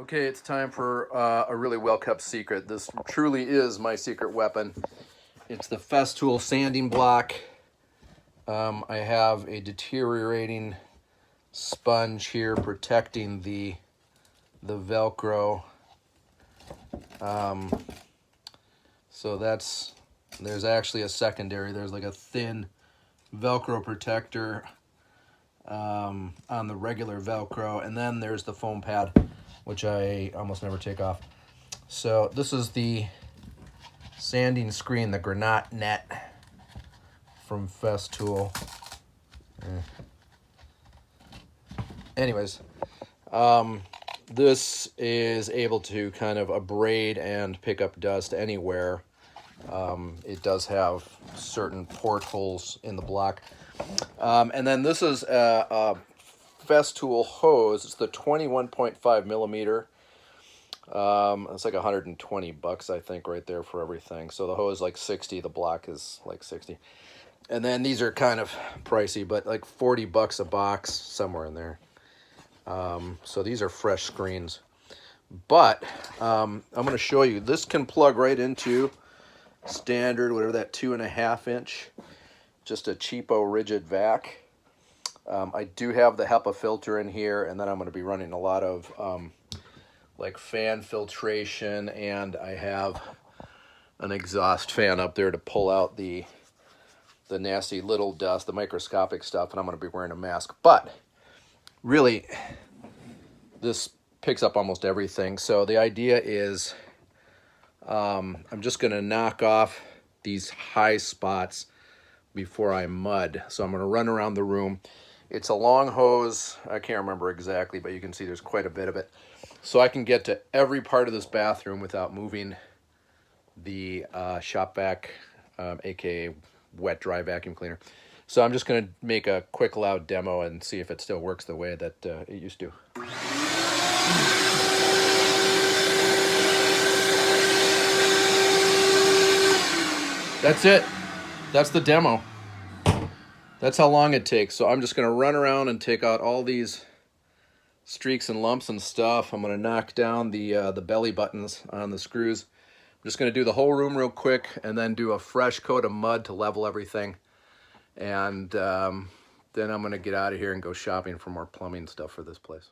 Okay, it's time for a really well-kept secret. This truly is my secret weapon. It's the Festool sanding block. I have a deteriorating sponge here protecting the Velcro. So there's actually a secondary. There's like a thin Velcro protector on the regular Velcro, and then there's the foam pad, which I almost never take off. So this is the sanding screen, the Granite Net from Festool. Anyways, this is able to kind of abrade and pick up dust anywhere. It does have certain portholes in the block. And then this is a Festool hose. It's the 21.5 millimeter. It's like $120, I think, right there for everything. So the hose is like 60, the block is like 60. And then these are kind of pricey, but like $40 a box, somewhere in there. So these are fresh screens. But I'm going to show you. This can plug right into standard, whatever that 2.5 inch, just a cheapo rigid vac. I do have the HEPA filter in here, and then I'm going to be running a lot of like fan filtration, and I have an exhaust fan up there to pull out the nasty little dust, the microscopic stuff, and I'm going to be wearing a mask. But really, this picks up almost everything. So the idea is I'm just going to knock off these high spots before I mud. So I'm going to run around the room. It's a long hose. I can't remember exactly, but you can see there's quite a bit of it. So I can get to every part of this bathroom without moving the shop vac, aka wet dry vacuum cleaner. So I'm just going to make a quick loud demo and see if it still works the way that it used to. That's it. That's the demo. That's how long it takes. So I'm just going to run around and take out all these streaks and lumps and stuff. I'm going to knock down the belly buttons on the screws. I'm just going to do the whole room real quick and then do a fresh coat of mud to level everything. And then I'm going to get out of here and go shopping for more plumbing stuff for this place.